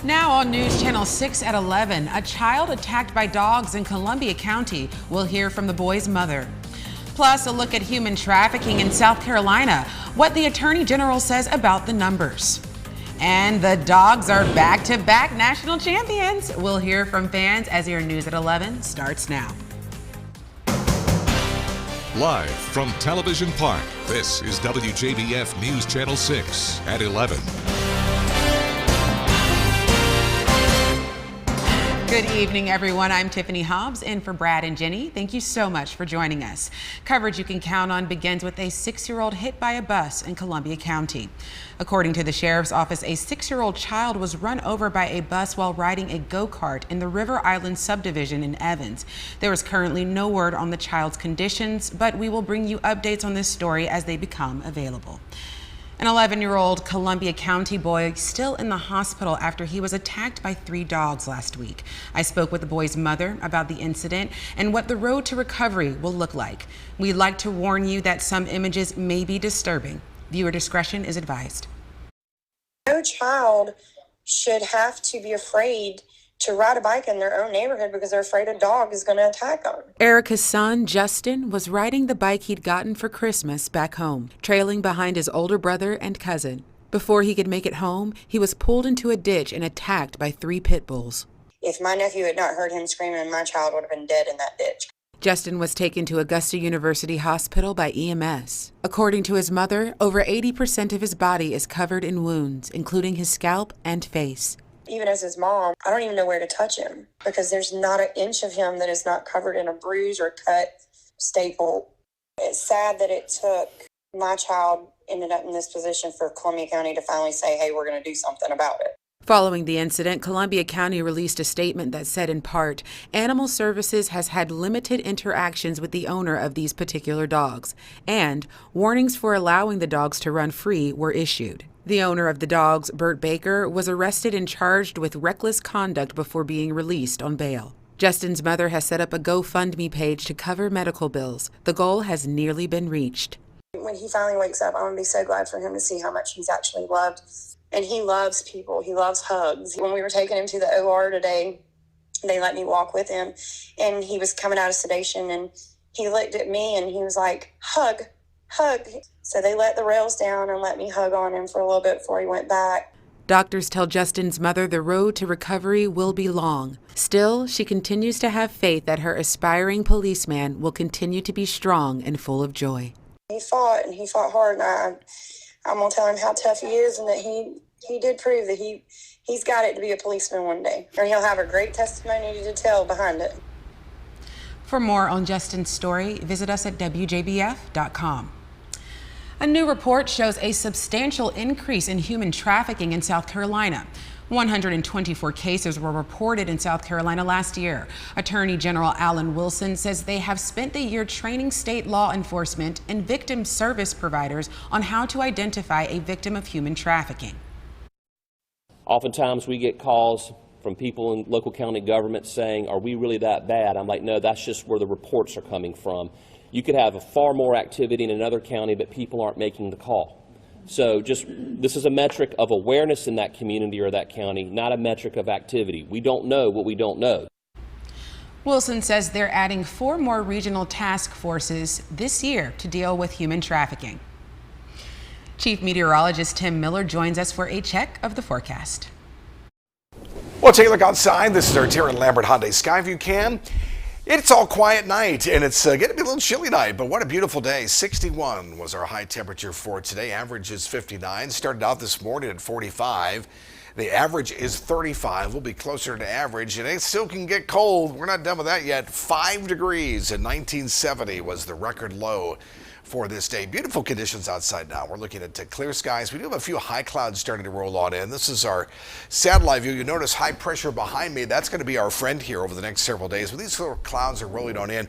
Now on News Channel 6 at 11, a child attacked by dogs in Columbia County. We'll hear from the boy's mother. Plus, a look at human trafficking in South Carolina, what the Attorney General says about the numbers. And the dogs are back-to-back national champions. We'll hear from fans as your News at 11 starts now. Live from Television Park, this is WJBF News Channel 6 at 11. Good evening, everyone. I'm Tiffany Hobbs in for Brad and Jenny. Thank you so much for joining us. Coverage you can count on begins with a 6-year-old hit by a bus in Columbia County. According to the sheriff's office, a 6-year-old child was run over by a bus while riding a go-kart in the River Island subdivision in Evans. There is currently no word on the child's conditions, but we will bring you updates on this story as they become available. An 11-year-old Columbia County boy still in the hospital after he was attacked by 3 dogs last week. I spoke with the boy's mother about the incident and what the road to recovery will look like. We'd like to warn you that some images may be disturbing. Viewer discretion is advised. No child should have to be afraid to ride a bike in their own neighborhood because they're afraid a dog is going to attack them. Erica's son, Justin, was riding the bike he'd gotten for Christmas back home, trailing behind his older brother and cousin. Before he could make it home, he was pulled into a ditch and attacked by 3 pit bulls. If my nephew had not heard him screaming, my child would have been dead in that ditch. Justin was taken to Augusta University Hospital by EMS. According to his mother, over 80% of his body is covered in wounds, including his scalp and face. Even as his mom, I don't even know where to touch him because there's not an inch of him that is not covered in a bruise or cut staple. It's sad that it took my child ended up in this position for Columbia County to finally say, hey, we're going to do something about it. Following the incident, Columbia County released a statement that said in part, Animal Services has had limited interactions with the owner of these particular dogs, and warnings for allowing the dogs to run free were issued. The owner of the dogs, Bert Baker, was arrested and charged with reckless conduct before being released on bail. Justin's mother has set up a GoFundMe page to cover medical bills. The goal has nearly been reached. When he finally wakes up, I'm going to be so glad for him to see how much he's actually loved. And he loves people. He loves hugs. When we were taking him to the OR today, they let me walk with him. And he was coming out of sedation, and he looked at me, and he was like, hug, hug. So they let the rails down and let me hug on him for a little bit before he went back. Doctors tell Justin's mother the road to recovery will be long. Still, she continues to have faith that her aspiring policeman will continue to be strong and full of joy. He fought, and he fought hard, and I'm going to tell him how tough he is and that he did prove that he's got it to be a policeman one day. And he'll have a great testimony to tell behind it. For more on Justin's story, visit us at WJBF.com. A new report shows a substantial increase in human trafficking in South Carolina. 124 cases were reported in South Carolina last year. Attorney General Alan Wilson says they have spent the year training state law enforcement and victim service providers on how to identify a victim of human trafficking. Oftentimes we get calls from people in local county government saying, are we really that bad? I'm like, no, that's just where the reports are coming from. You could have far more activity in another county, but people aren't making the call. So this is a metric of awareness in that community or that county, not a metric of activity. We don't know what we don't know. Wilson says they're adding 4 more regional task forces this year to deal with human trafficking. Chief Meteorologist Tim Miller joins us for a check of the forecast. Well, take a look outside. This is our Taryn Lambert Hyundai Skyview cam. It's all quiet night, and it's going to be a little chilly night, but what a beautiful day. 61 was our high temperature for today. Average is 59. Started out this morning at 45. The average is 35. We'll be closer to average, and it still can get cold. We're not done with that yet. 5 degrees in 1970 was the record low for this day. Beautiful conditions outside now. We're looking at clear skies. We do have a few high clouds starting to roll on in. This is our satellite view. You notice high pressure behind me. That's going to be our friend here over the next several days. But these little clouds are rolling on in.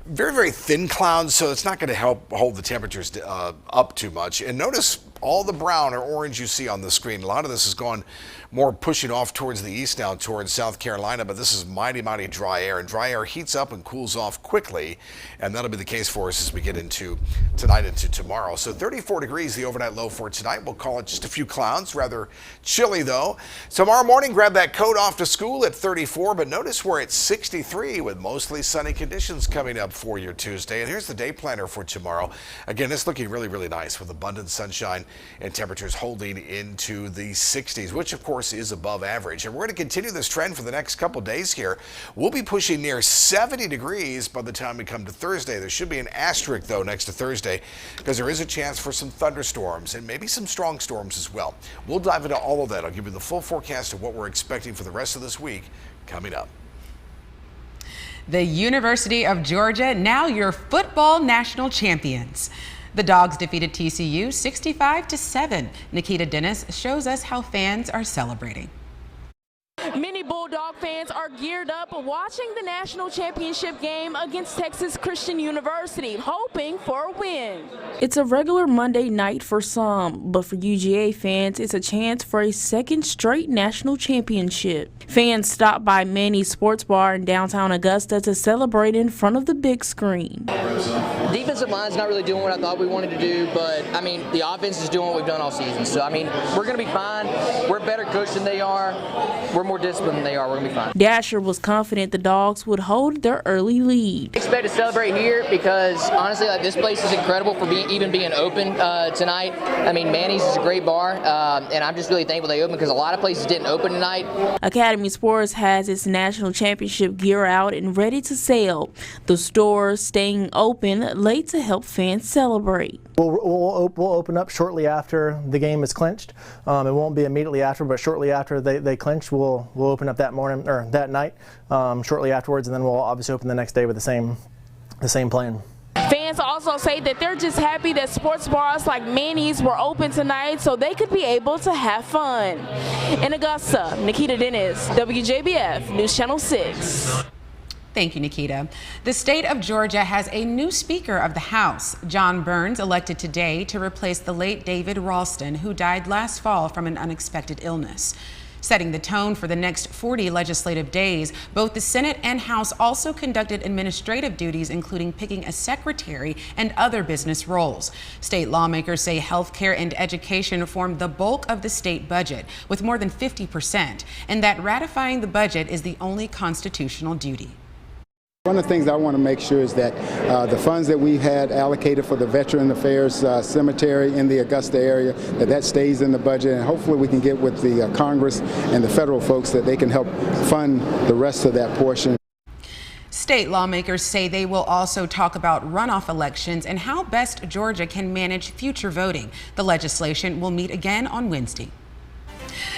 Very, very thin clouds, so it's not going to help hold the temperatures up too much. And notice all the brown or orange you see on the screen. A lot of this is going more pushing off towards the east now, towards South Carolina, but this is mighty, mighty dry air. And dry air heats up and cools off quickly, and that'll be the case for us as we get into tonight into tomorrow. So 34 degrees, the overnight low for tonight. We'll call it just a few clouds, rather chilly though. Tomorrow morning, grab that coat off to school at 34, but notice we're at 63 with mostly sunny conditions coming up for your Tuesday. And here's the day planner for tomorrow. Again, it's looking really, really nice with abundant sunshine and temperatures holding into the 60s, which of course is above average. And we're going to continue this trend for the next couple days here. We'll be pushing near 70 degrees by the time we come to Thursday. There should be an asterisk though next to Thursday because there is a chance for some thunderstorms and maybe some strong storms as well. We'll dive into all of that. I'll give you the full forecast of what we're expecting for the rest of this week coming up. The University of Georgia, now your football national champions. The Dogs defeated TCU 65-7. Nikita Dennis shows us how fans are celebrating. Many Bulldog fans are geared up watching the national championship game against Texas Christian University, hoping for a win. It's a regular Monday night for some, but for UGA fans, it's a chance for a second straight national championship. Fans stopped by Manny's Sports Bar in downtown Augusta to celebrate in front of the big screen. Defensive line's not really doing what I thought we wanted to do, but I mean, the offense is doing what we've done all season. So I mean, we're going to be fine. We're better coached than they are. We're more disciplined than they are. We're going to be fine. Dasher was confident the Dogs would hold their early lead. I expect to celebrate here because honestly, like, this place is incredible for even being open tonight. I mean, Manny's is a great bar, and I'm just really thankful they opened because a lot of places didn't open tonight. Academy Sports has its national championship gear out and ready to sell. The store staying open late to help fans celebrate. We'll open up shortly after the game is clinched. It won't be immediately after, but shortly after they clinch, we'll open up that morning or that night, shortly afterwards, and then we'll obviously open the next day with the same plan. Fans also say that they're just happy that sports bars like Manny's were open tonight so they could be able to have fun. In Augusta, Nikita Dennis, WJBF News Channel 6. Thank you, Nikita. The state of Georgia has a new Speaker of the House. John Burns elected today to replace the late David Ralston, who died last fall from an unexpected illness. Setting the tone for the next 40 legislative days, both the Senate and House also conducted administrative duties, including picking a secretary and other business roles. State lawmakers say health care and education form the bulk of the state budget, with more than 50%, and that ratifying the budget is the only constitutional duty. One of the things I want to make sure is that the funds that we've had allocated for the Veteran Affairs Cemetery in the Augusta area, that stays in the budget, and hopefully we can get with the Congress and the federal folks that they can help fund the rest of that portion. State lawmakers say they will also talk about runoff elections and how best Georgia can manage future voting. The legislation will meet again on Wednesday.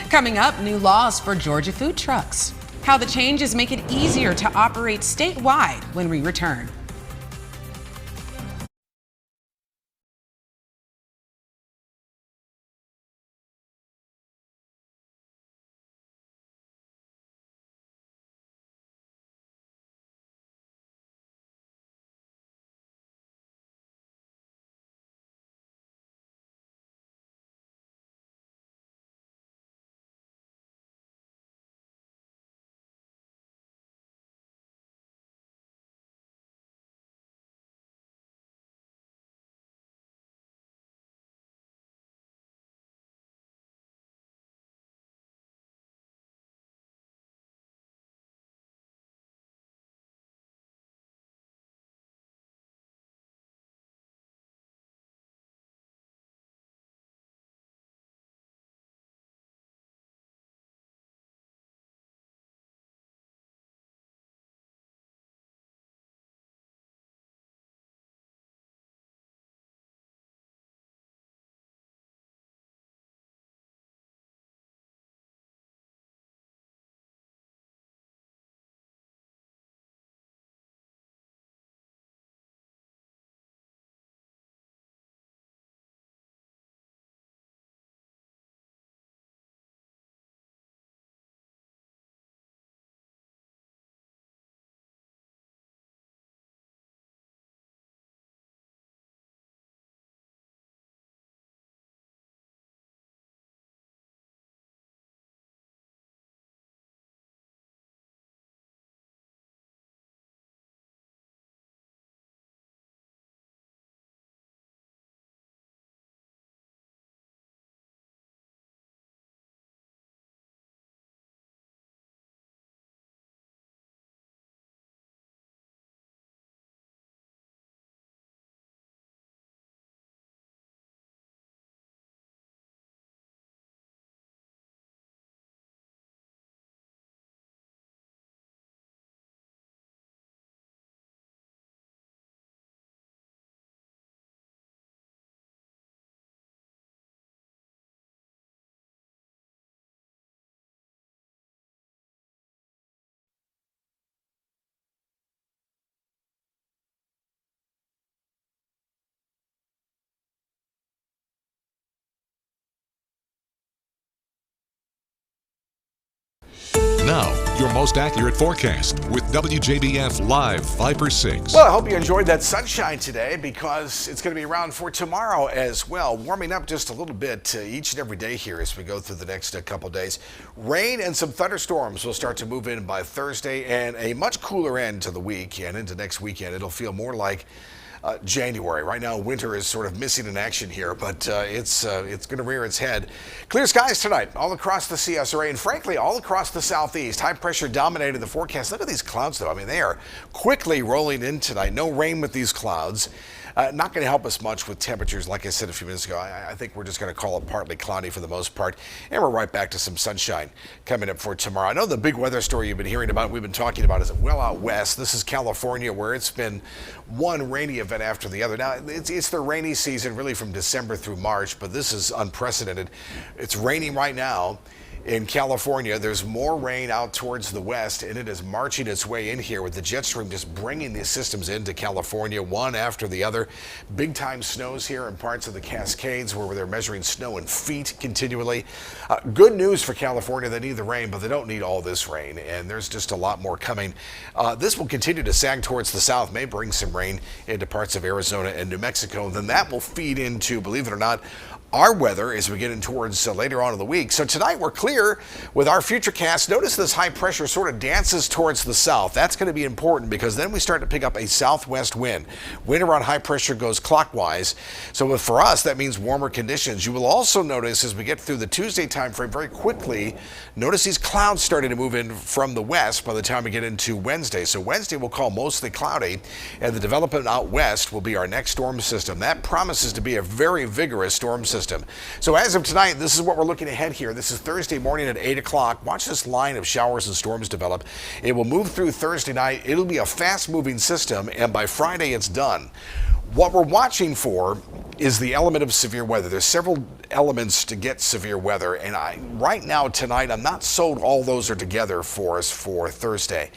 Coming up, new laws for Georgia food trucks. How the changes make it easier to operate statewide when we return. Now, your most accurate forecast with WJBF Live 5/6. Well, I hope you enjoyed that sunshine today because it's going to be around for tomorrow as well. Warming up just a little bit each and every day here as we go through the next couple days. Rain and some thunderstorms will start to move in by Thursday and a much cooler end to the week and into next weekend. It'll feel more like January. Right now, winter is sort of missing in action here, but it's going to rear its head. Clear skies tonight all across the CSRA and frankly all across the southeast. High pressure dominated the forecast. Look at these clouds though. I mean, they are quickly rolling in tonight. No rain with these clouds. Not going to help us much with temperatures. Like I said a few minutes ago, I think we're just going to call it partly cloudy for the most part. And we're right back to some sunshine coming up for tomorrow. I know the big weather story you've been hearing about, we've been talking about, is well out west. This is California, where it's been one rainy event after the other. Now, it's the rainy season really from December through March, but this is unprecedented. It's raining right now in California. There's more rain out towards the west, and it is marching its way in here with the jet stream just bringing these systems into California one after the other. Big time snows here in parts of the Cascades where they're measuring snow in feet continually. Good news for California. They need the rain, but they don't need all this rain, and there's just a lot more coming. This will continue to sag towards the south, may bring some rain into parts of Arizona and New Mexico. Then that will feed into, believe it or not, our weather as we get in towards later on in the week. So tonight we're clear with our futurecast. Notice this high pressure sort of dances towards the south. That's going to be important because then we start to pick up a southwest wind. Wind around high pressure goes clockwise. So for us, that means warmer conditions. You will also notice as we get through the Tuesday time frame very quickly, notice these clouds starting to move in from the west by the time we get into Wednesday. So Wednesday we'll call mostly cloudy, and the development out west will be our next storm system. That promises to be a very vigorous storm system. So as of tonight, this is what we're looking ahead here. This is Thursday morning at 8 o'clock. Watch this line of showers and storms develop. It will move through Thursday night. It'll be a fast-moving system, and by Friday, it's done. What we're watching for is the element of severe weather. There's several elements to get severe weather, and right now, tonight, I'm not sold all those are together for us for Thursday.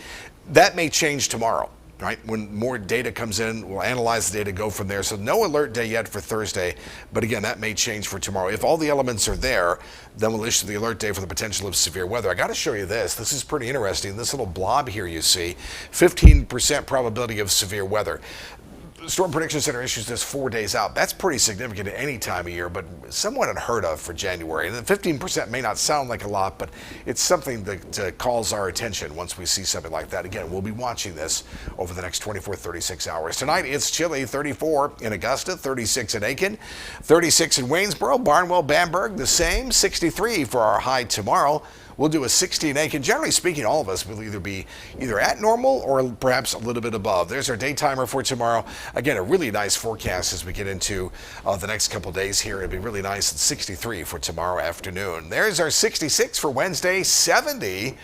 That may change tomorrow. Right, when more data comes in, we'll analyze the data, go from there. So no alert day yet for Thursday, but again, that may change for tomorrow. If all the elements are there, then we'll issue the alert day for the potential of severe weather. I got to show you this. This is pretty interesting. This little blob here you see, 15% probability of severe weather. Storm Prediction Center issues this 4 days out. That's pretty significant at any time of year, but somewhat unheard of for January. And 15% may not sound like a lot, but it's something that calls our attention once we see something like that. Again, we'll be watching this over the next 24, 36 hours. Tonight, it's chilly, 34 in Augusta, 36 in Aiken, 36 in Waynesboro, Barnwell, Bamberg, the same, 63 for our high tomorrow. We'll do a 60 in Aiken. Generally speaking, all of us will either be at normal or perhaps a little bit above. There's our day timer for tomorrow. Again, a really nice forecast as we get into the next couple days here. It'll be really nice at 63 for tomorrow afternoon. There's our 66 for Wednesday, 70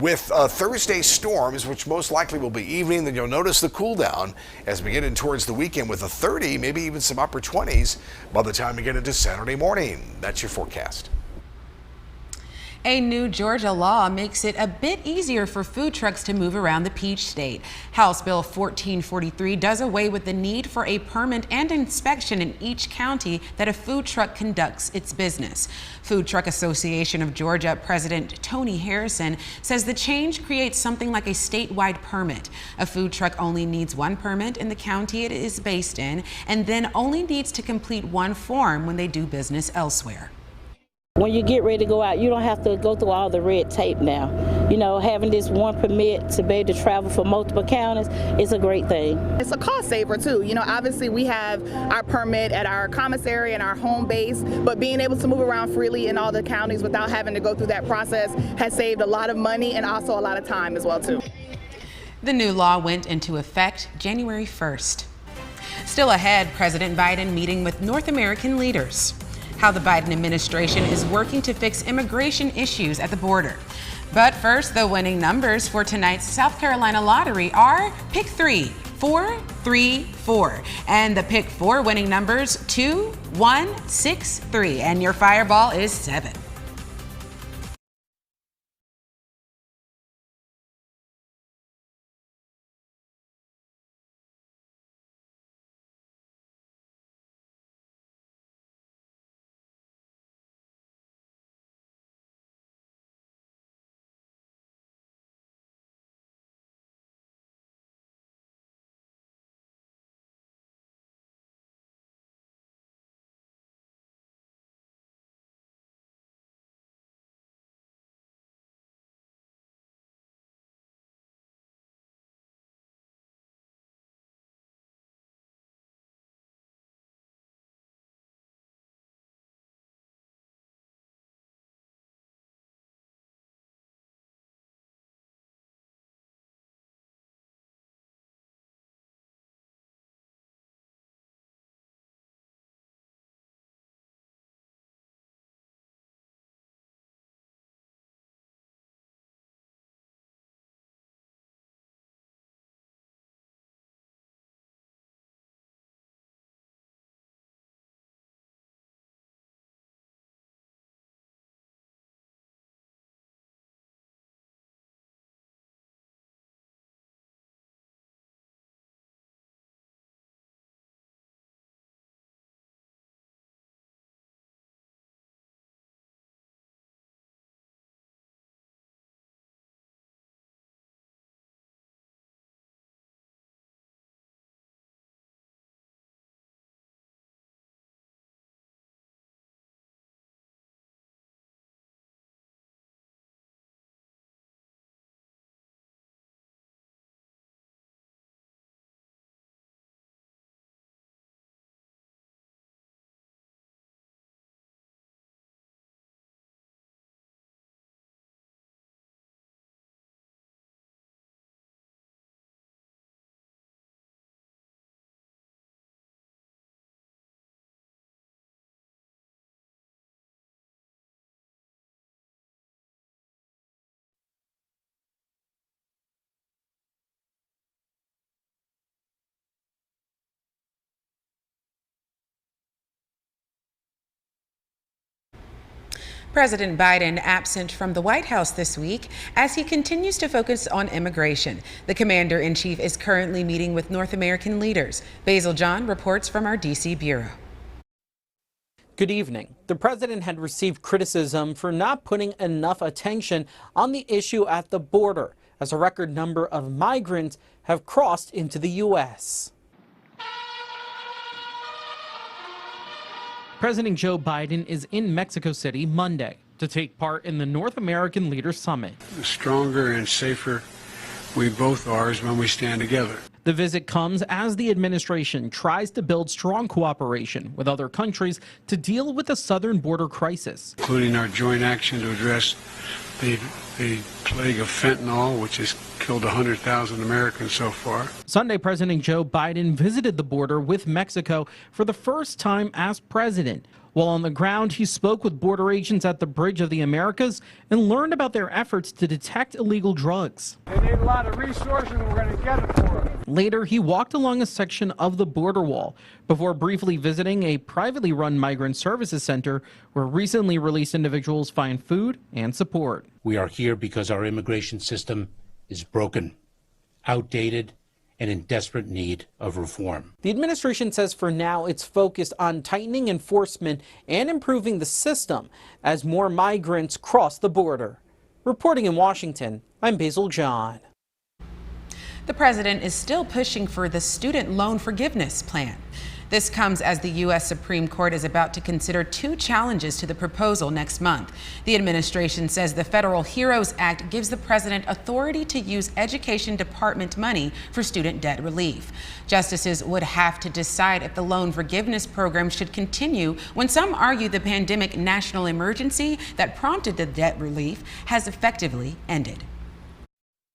with Thursday storms, which most likely will be evening. Then you'll notice the cool down as we get in towards the weekend with a 30, maybe even some upper 20s by the time we get into Saturday morning. That's your forecast. A new Georgia law makes it a bit easier for food trucks to move around the Peach State. House Bill 1443 does away with the need for a permit and inspection in each county that a food truck conducts its business. Food Truck Association of Georgia President Tony Harrison says the change creates something like a statewide permit. A food truck only needs one permit in the county it is based in, and then only needs to complete one form when they do business elsewhere. When you get ready to go out, you don't have to go through all the red tape now. You know, having this one permit to be able to travel for multiple counties is a great thing. It's a cost saver too. You know, obviously we have our permit at our commissary and our home base, but being able to move around freely in all the counties without having to go through that process has saved a lot of money and also a lot of time as well too. The new law went into effect January 1st. Still ahead, President Biden meeting with North American leaders. How the Biden administration is working to fix immigration issues at the border. But first, the winning numbers for tonight's South Carolina lottery are pick 3, 4, 3, 4. And the pick 4 winning numbers 2, 1, 6, 3. And your fireball is 7. President Biden absent from the White House this week as he continues to focus on immigration. The commander-in-chief is currently meeting with North American leaders. Basil John reports from our D.C. bureau. Good evening. The president had received criticism for not putting enough attention on the issue at the border, as a record number of migrants have crossed into the U.S. President Joe Biden is in Mexico City Monday to take part in the North American Leaders Summit. The stronger and safer we both are is when we stand together. The visit comes as the administration tries to build strong cooperation with other countries to deal with the southern border crisis, including our joint action to address the plague of fentanyl, which has killed 100,000 Americans so far. Sunday, President Joe Biden visited the border with Mexico for the first time as president. While on the ground, he spoke with border agents at the Bridge of the Americas and learned about their efforts to detect illegal drugs. They need a lot of resources, and we're going to get it for them. Later, he walked along a section of the border wall before briefly visiting a privately run migrant services center where recently released individuals find food and support. We are here because our immigration system is broken, outdated, and in desperate need of reform. The administration says for now it's focused on tightening enforcement and improving the system as more migrants cross the border. Reporting in Washington, I'm Basil John. The president is still pushing for the student loan forgiveness plan. This comes as the U.S. Supreme Court is about to consider two challenges to the proposal next month. The administration says the Federal HEROES Act gives the president authority to use Education Department money for student debt relief. Justices would have to decide if the loan forgiveness program should continue when some argue the pandemic national emergency that prompted the debt relief has effectively ended.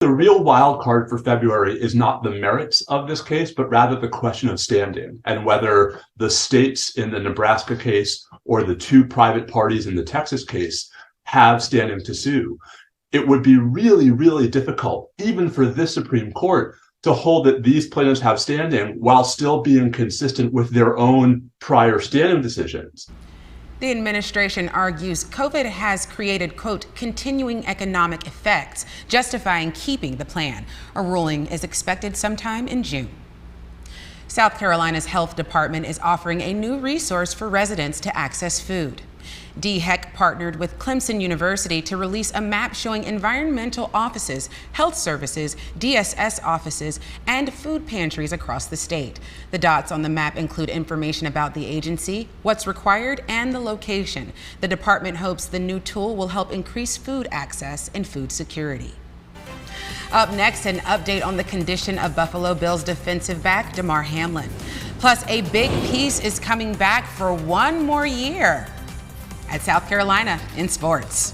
The real wild card for February is not the merits of this case, but rather the question of standing and whether the states in the Nebraska case or the two private parties in the Texas case have standing to sue. It would be really, really difficult, even for this Supreme Court, to hold that these plaintiffs have standing while still being consistent with their own prior standing decisions. The administration argues COVID has created, quote, continuing economic effects, justifying keeping the plan. A ruling is expected sometime in June. South Carolina's health department is offering a new resource for residents to access food. DHEC partnered with Clemson University to release a map showing environmental offices, health services, DSS offices, and food pantries across the state. The dots on the map include information about the agency, what's required, and the location. The department hopes the new tool will help increase food access and food security. Up next, an update on the condition of Buffalo Bills defensive back Damar Hamlin. Plus, a big piece is coming back for one more year at South Carolina in sports.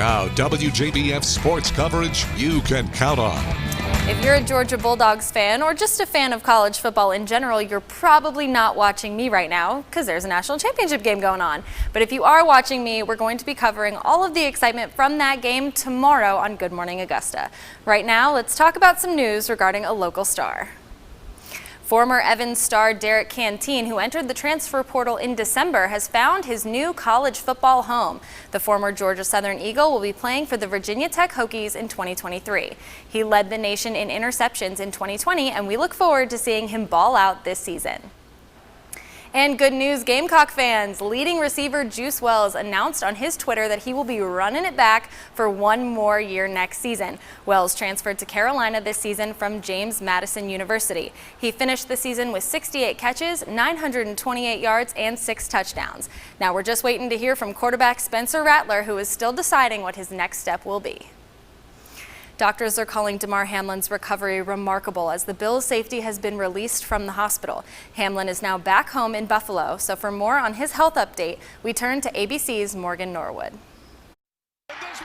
Now, WJBF sports coverage you can count on. If you're a Georgia Bulldogs fan or just a fan of college football in general, you're probably not watching me right now because there's a national championship game going on. But if you are watching me, we're going to be covering all of the excitement from that game tomorrow on Good Morning Augusta. Right now, let's talk about some news regarding a local star. Former Evans star Derek Canteen, who entered the transfer portal in December, has found his new college football home. The former Georgia Southern Eagle will be playing for the Virginia Tech Hokies in 2023. He led the nation in interceptions in 2020, and we look forward to seeing him ball out this season. And good news, Gamecock fans. Leading receiver Juice Wells announced on his Twitter that he will be running it back for one more year next season. Wells transferred to Carolina this season from James Madison University. He finished the season with 68 catches, 928 yards, and 6 touchdowns. Now we're just waiting to hear from quarterback Spencer Rattler, who is still deciding what his next step will be. Doctors are calling Damar Hamlin's recovery remarkable as the Bills' safety has been released from the hospital. Hamlin is now back home in Buffalo. So for more on his health update, we turn to ABC's Morgan Norwood.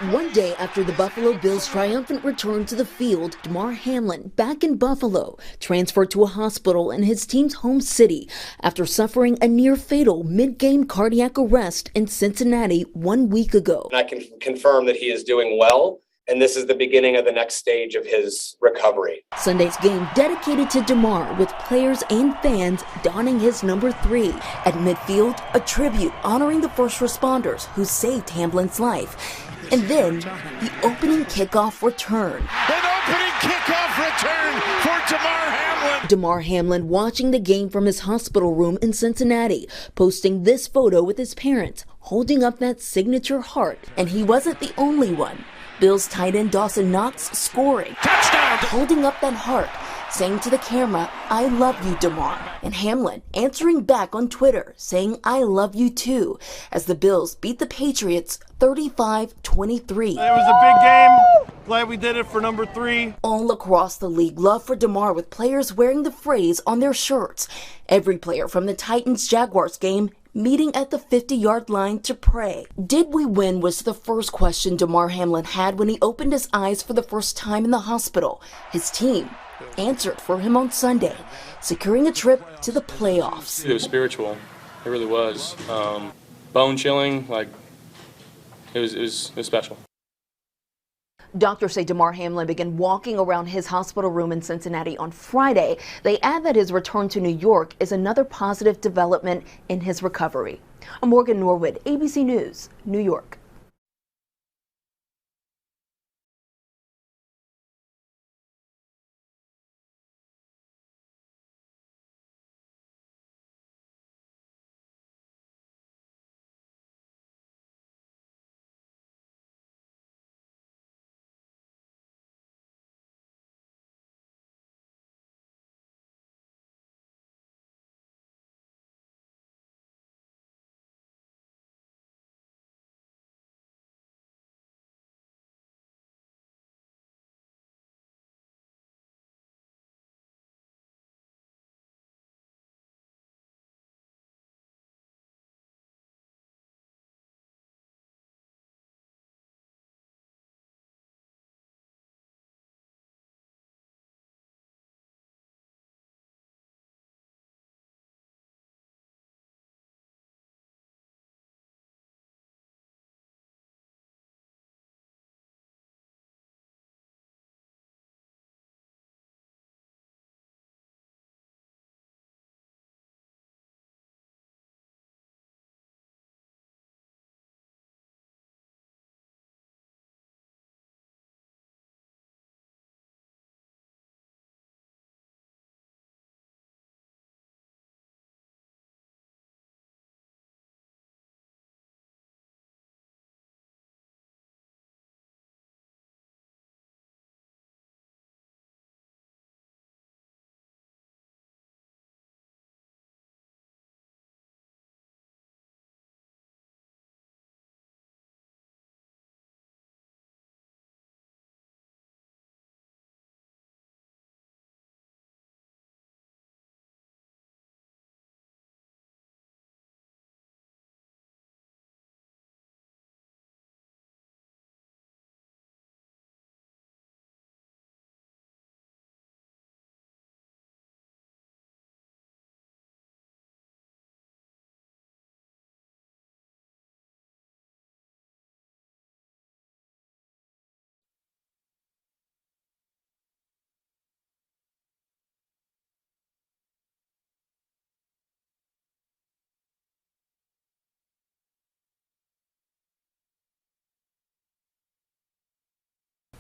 One day after the Buffalo Bills' triumphant return to the field, Damar Hamlin, back in Buffalo, transferred to a hospital in his team's home city after suffering a near-fatal mid-game cardiac arrest in Cincinnati 1 week ago. I can confirm that he is doing well, and this is the beginning of the next stage of his recovery. Sunday's game dedicated to Damar, with players and fans donning his number 3. At midfield, a tribute honoring the first responders who saved Hamlin's life. And then, the opening kickoff return. An opening kickoff return for Damar Hamlin. Damar Hamlin watching the game from his hospital room in Cincinnati, posting this photo with his parents, holding up that signature heart. And he wasn't the only one. Bills tight end Dawson Knox scoring, touchdown, holding up that heart, saying to the camera, "I love you, Damar." And Hamlin answering back on Twitter, saying, "I love you too," as the Bills beat the Patriots 35-23. It was a big game. Glad we did it for number 3. All across the league, love for Damar, with players wearing the phrase on their shirts. Every player from the Titans-Jaguars game meeting at the 50-yard line to pray. Did we win was the first question Damar Hamlin had when he opened his eyes for the first time in the hospital. His team answered for him on Sunday, securing a trip to the playoffs. It was spiritual. It really was. Bone chilling. It was special. Doctors say Damar Hamlin began walking around his hospital room in Cincinnati on Friday. They add that his return to New York is another positive development in his recovery. I'm Morgan Norwood, ABC News, New York.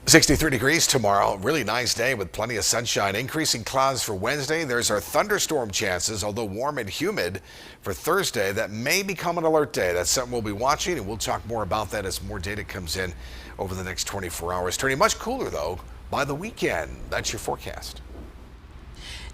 63 degrees tomorrow. Really nice day with plenty of sunshine. Increasing clouds for Wednesday. There's our thunderstorm chances, although warm and humid for Thursday. That may become an alert day. That's something we'll be watching, and we'll talk more about that as more data comes in over the next 24 hours. Turning much cooler, though, by the weekend. That's your forecast.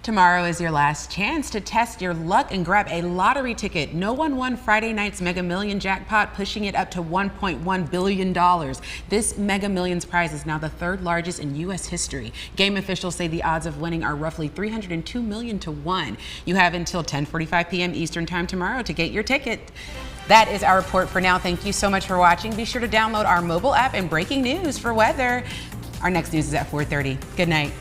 Tomorrow is your last chance to test your luck and grab a lottery ticket. No one won Friday night's Mega Million jackpot, pushing it up to $1.1 billion. This Mega Millions prize is now the third largest in U.S. history. Game officials say the odds of winning are roughly 302 million to 1. You have until 10:45 p.m. Eastern Time tomorrow to get your ticket. That is our report for now. Thank you so much for watching. Be sure to download our mobile app and breaking news for weather. Our next news is at 4:30. Good night.